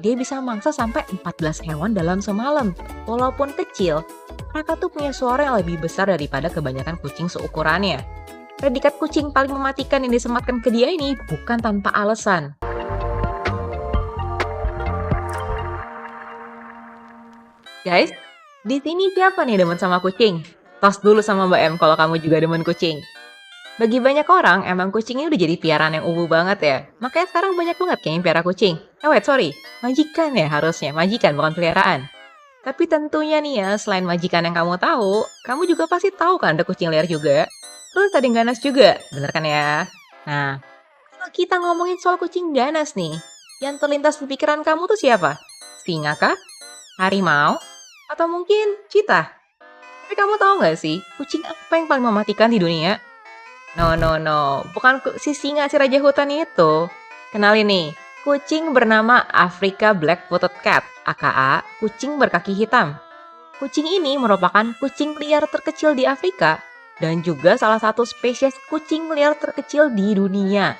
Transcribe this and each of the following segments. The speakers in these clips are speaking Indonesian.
Dia bisa mangsa sampai 14 hewan dalam semalam. Walaupun kecil, mereka tuh punya suara yang lebih besar daripada kebanyakan kucing seukurannya. Predikat kucing paling mematikan yang disematkan ke dia ini bukan tanpa alasan. Guys, di sini siapa nih demen sama kucing? Tos dulu sama Mbak M kalau kamu juga demen kucing. Bagi banyak orang, emang kucing ini udah jadi piaraan yang banget ya. Makanya sekarang banyak banget yang piara kucing. Wait, sorry. Majikan ya harusnya. Majikan, bukan peliharaan. Tapi tentunya nih ya, selain majikan yang kamu tahu, kamu juga pasti tahu kan ada kucing liar juga. Terus ada yang ganas juga, bener kan ya? Nah, kalau kita ngomongin soal kucing ganas nih, yang terlintas di pikiran kamu tuh siapa? Singa kah? Harimau? Atau mungkin cheetah? Tapi kamu tahu nggak sih, kucing apa yang paling mematikan di dunia? No, no, no. Bukan si singa si raja hutan itu. Kenalin nih, kucing bernama Africa Black-Footed Cat, aka kucing berkaki hitam. Kucing ini merupakan kucing liar terkecil di Afrika dan juga salah satu spesies kucing liar terkecil di dunia.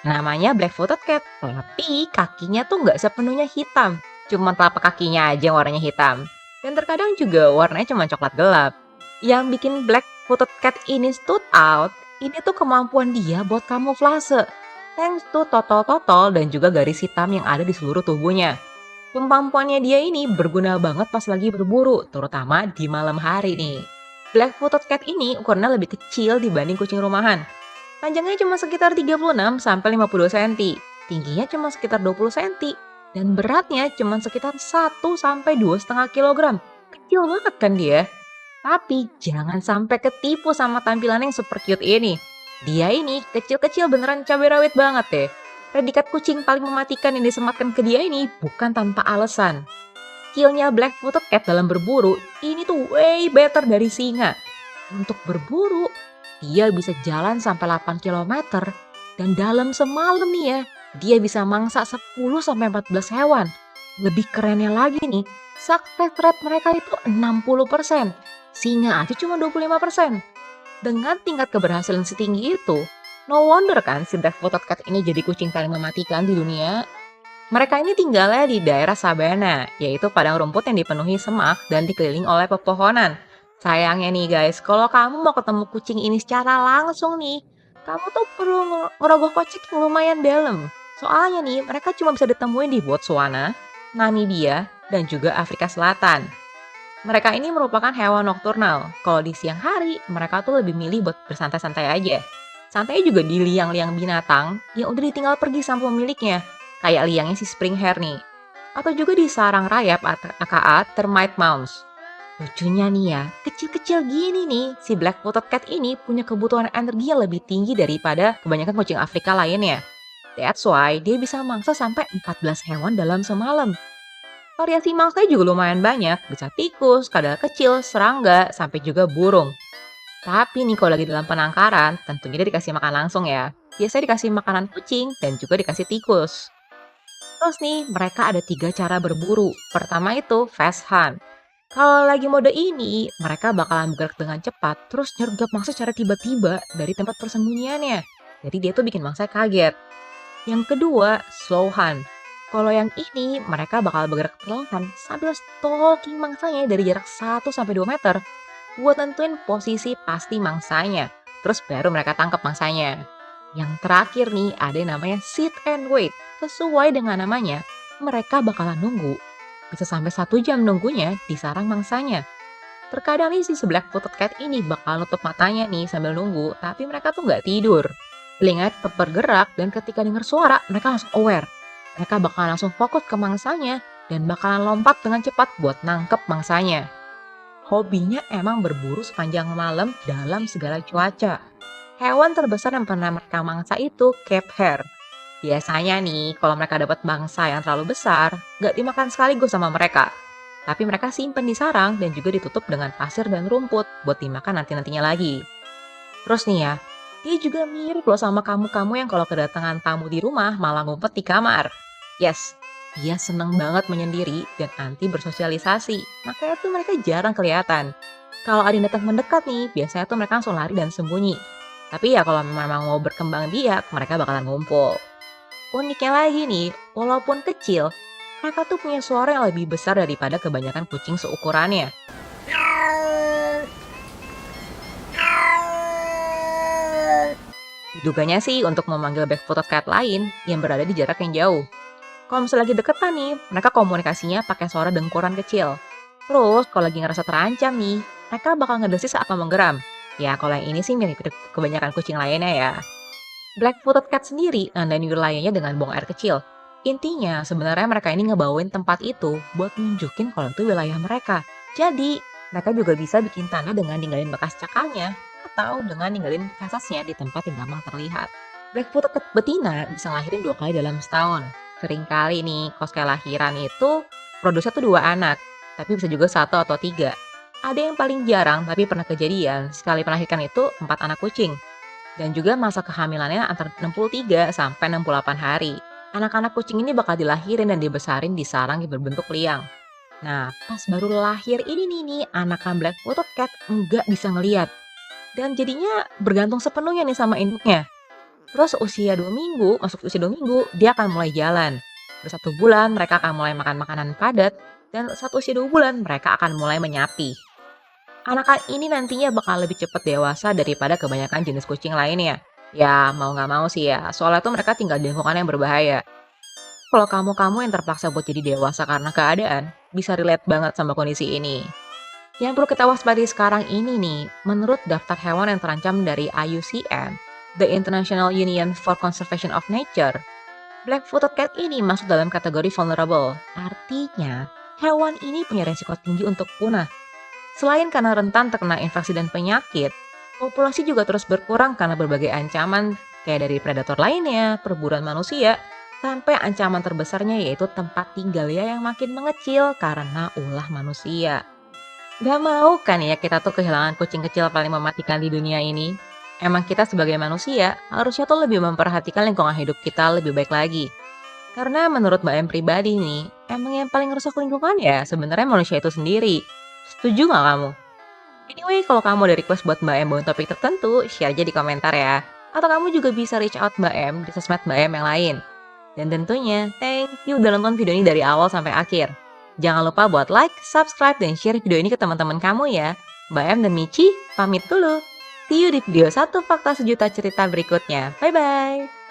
Namanya Black-Footed Cat, tapi kakinya tuh nggak sepenuhnya hitam. Cuma telapak kakinya aja yang warnanya hitam. Dan terkadang juga warnanya cuma coklat gelap. Yang bikin Black-Footed Cat ini stood out, ini tuh kemampuan dia buat kamuflase. Thanks to totol-totol dan juga garis hitam yang ada di seluruh tubuhnya. Kemampuannya dia ini berguna banget pas lagi berburu, terutama di malam hari nih. Black-Footed Cat ini ukurannya lebih kecil dibanding kucing rumahan. Panjangnya cuma sekitar 36-52 cm, tingginya cuma sekitar 20 cm, dan beratnya cuma sekitar 1-2,5 kg. Kecil banget kan dia? Tapi jangan sampai ketipu sama tampilan yang super cute ini. Dia ini kecil-kecil beneran cabai rawit banget deh. Predikat kucing paling mematikan yang disematkan ke dia ini bukan tanpa alasan. Skillnya Black-Footed Cat dalam berburu ini tuh way better dari singa. Untuk berburu, dia bisa jalan sampai 8 km dan dalam semalam nih ya, dia bisa mangsa 10-14 hewan. Lebih kerennya lagi nih, success rate mereka itu 60%. Singa aja cuma 25%. Dengan tingkat keberhasilan setinggi itu, no wonder kan si Black-Footed Cat ini jadi kucing paling mematikan di dunia. Mereka ini tinggalnya di daerah sabana, yaitu padang rumput yang dipenuhi semak dan dikelilingi oleh pepohonan. Sayangnya nih guys, kalau kamu mau ketemu kucing ini secara langsung nih, kamu tuh perlu ngerogoh kocek yang lumayan dalam. Soalnya nih, mereka cuma bisa ditemuin di Botswana, Namibia, dan juga Afrika Selatan. Mereka ini merupakan hewan nokturnal. Kalau di siang hari, mereka tuh lebih milih buat bersantai-santai aja. Santai juga di liang-liang binatang yang udah ditinggal pergi sama pemiliknya. Kayak liangnya si Spring Hare nih. Atau juga di sarang rayap aka termite mouse. Lucunya nih ya, kecil-kecil gini nih, si Black-Footed Cat ini punya kebutuhan energi yang lebih tinggi daripada kebanyakan kucing Afrika lainnya. That's why dia bisa mangsa sampai 14 hewan dalam semalam. Variasi mangsanya juga lumayan banyak, bisa tikus, kadal kecil, serangga, sampai juga burung. Tapi nih kalau lagi dalam penangkaran, tentunya dia dikasih makan langsung ya. Biasanya dikasih makanan kucing dan juga dikasih tikus. Terus nih, mereka ada 3 cara berburu. Pertama itu fast hunt. Kalau lagi mode ini, mereka bakalan bergerak dengan cepat, terus nyergap mangsa secara tiba-tiba dari tempat persembunyiannya. Jadi dia tuh bikin mangsa kaget. Yang kedua, slow hunt. Kalau yang ini, mereka bakal bergerak perlahan sambil stalking mangsanya dari jarak 1-2 meter buat nentuin posisi pasti mangsanya. Terus baru mereka tangkap mangsanya. Yang terakhir nih, ada yang namanya sit and wait. Sesuai dengan namanya, mereka bakalan nunggu. Bisa sampai 1 jam nunggunya di sarang mangsanya. Terkadang nih si Black-Footed Cat ini bakal nutup matanya nih sambil nunggu, tapi mereka tuh nggak tidur. Telinganya tetap bergerak dan ketika dengar suara, mereka langsung aware. Mereka bakalan langsung fokus ke mangsanya dan bakalan lompat dengan cepat buat nangkep mangsanya. Hobinya emang berburu sepanjang malam dalam segala cuaca. Hewan terbesar yang pernah mereka mangsa itu Cape Hare. Biasanya nih, kalau mereka dapat mangsa yang terlalu besar, nggak dimakan sekaligus sama mereka. Tapi mereka simpen di sarang dan juga ditutup dengan pasir dan rumput buat dimakan nanti-nantinya lagi. Terus nih ya, dia juga mirip loh sama kamu-kamu yang kalau kedatangan tamu di rumah malah ngumpet di kamar. Yes, dia seneng banget menyendiri dan anti bersosialisasi. Makanya tuh mereka jarang kelihatan. Kalau ada yang datang mendekat nih, biasanya tuh mereka langsung lari dan sembunyi. Tapi ya kalau memang mau berkembang biak, mereka bakalan ngumpul. Uniknya lagi nih, walaupun kecil, Mereka tuh punya suara yang lebih besar daripada kebanyakan kucing seukurannya. Duganya sih untuk memanggil Black-footed cat lain yang berada di jarak yang jauh. Kalau misalnya lagi deketan nih, mereka komunikasinya pakai suara dengkuran kecil. Terus kalau lagi ngerasa terancam nih, mereka bakal ngedesis atau menggeram. Ya kalau yang ini sih mirip kebanyakan kucing lainnya ya. Black-footed cat sendiri nandain wilayahnya dengan buang air kecil. Intinya sebenarnya mereka ini ngebawain tempat itu buat nunjukin kalau itu wilayah mereka. Jadi mereka juga bisa bikin tanda dengan ninggalin bekas cakalnya atau dengan ninggalin fesesnya di tempat yang gampang terlihat. Black-footed cat betina bisa lahirin 2 kali dalam setahun. Seringkali nih kalau sekali lahiran itu produksinya tuh 2 anak, tapi bisa juga 1 atau 3. Ada yang paling jarang tapi pernah kejadian sekali melahirkan itu 4 anak kucing. Dan juga masa kehamilannya antara 63 sampai 68 hari. Anak-anak kucing ini bakal dilahirin dan dibesarin di sarang yang berbentuk liang. Nah, pas baru lahir ini nih anakan Black-footed cat nggak bisa ngeliat. Dan jadinya bergantung sepenuhnya nih sama induknya. Terus usia 2 minggu, masuk usia 2 minggu, dia akan mulai jalan. Terus 1 bulan mereka akan mulai makan makanan padat. Dan saat usia 2 bulan mereka akan mulai menyapi. Anakan ini nantinya bakal lebih cepat dewasa daripada kebanyakan jenis kucing lainnya. Ya mau nggak mau sih ya, soalnya tuh mereka tinggal di lingkungan yang berbahaya. Kalau kamu-kamu yang terpaksa buat jadi dewasa karena keadaan, bisa relate banget sama kondisi ini. Yang perlu kita waspadai sekarang ini nih, menurut daftar hewan yang terancam dari IUCN, the International Union for Conservation of Nature, Black-footed cat ini masuk dalam kategori vulnerable. Artinya, hewan ini punya resiko tinggi untuk punah. Selain karena rentan terkena infeksi dan penyakit, populasi juga terus berkurang karena berbagai ancaman kayak dari predator lainnya, perburuan manusia, sampai ancaman terbesarnya yaitu tempat tinggalnya yang makin mengecil karena ulah manusia. Gak mau kan ya kita tuh kehilangan kucing kecil paling mematikan di dunia ini? Emang kita sebagai manusia harusnya tuh lebih memperhatikan lingkungan hidup kita lebih baik lagi. Karena menurut Mbak M pribadi nih, emang yang paling rusak lingkungan ya sebenarnya manusia itu sendiri. Setuju nggak kamu? Anyway, kalau kamu ada request buat Mbak M bawain topik tertentu, share aja di komentar ya. Atau kamu juga bisa reach out Mbak M di sosmed Mbak M yang lain. Dan tentunya, thank you udah nonton video ini dari awal sampai akhir. Jangan lupa buat like, subscribe, dan share video ini ke teman-teman kamu ya. Mbak M dan Michi, pamit dulu. See you di video 1 Fakta Sejuta Cerita berikutnya. Bye-bye!